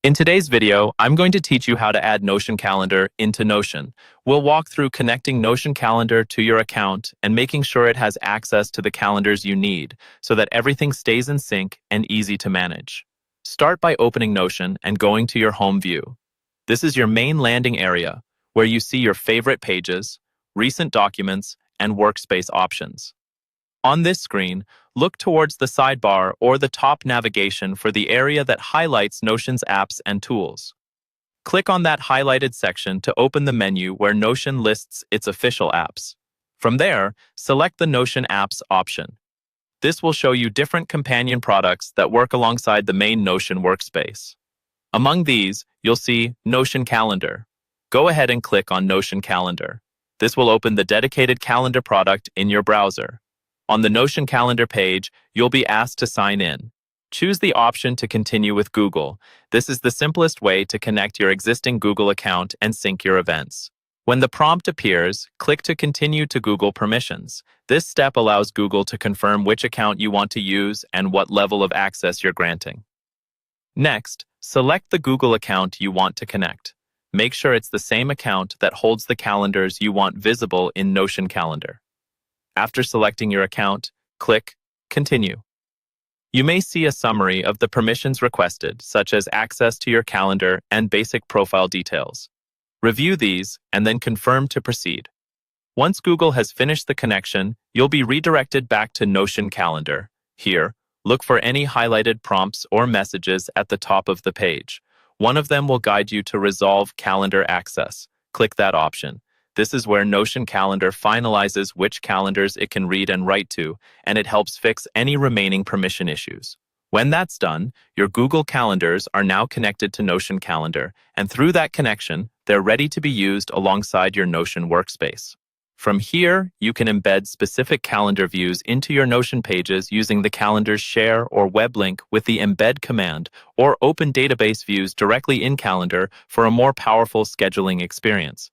In today's video, I'm going to teach you how to add Notion Calendar into Notion. We'll walk through connecting Notion Calendar to your account and making sure it has access to the calendars you need so that everything stays in sync and easy to manage. Start by opening Notion and going to your home view. This is your main landing area where you see your favorite pages, recent documents, and workspace options. On this screen, look towards the sidebar or the top navigation for the area that highlights Notion's apps and tools. Click on that highlighted section to open the menu where Notion lists its official apps. From there, select the Notion Apps option. This will show you different companion products that work alongside the main Notion workspace. Among these, you'll see Notion Calendar. Go ahead and click on Notion Calendar. This will open the dedicated calendar product in your browser. On the Notion Calendar page, you'll be asked to sign in. Choose the option to continue with Google. This is the simplest way to connect your existing Google account and sync your events. When the prompt appears, click to continue to Google permissions. This step allows Google to confirm which account you want to use and what level of access you're granting. Next, select the Google account you want to connect. Make sure it's the same account that holds the calendars you want visible in Notion Calendar. After selecting your account, click Continue. You may see a summary of the permissions requested, such as access to your calendar and basic profile details. Review these and then confirm to proceed. Once Google has finished the connection, you'll be redirected back to Notion Calendar. Here, look for any highlighted prompts or messages at the top of the page. One of them will guide you to resolve calendar access. Click that option. This is where Notion Calendar finalizes which calendars it can read and write to, and it helps fix any remaining permission issues. When that's done, your Google calendars are now connected to Notion Calendar, and through that connection, they're ready to be used alongside your Notion workspace. From here, you can embed specific calendar views into your Notion pages using the Calendar's share or web link with the embed command, or open database views directly in Calendar for a more powerful scheduling experience.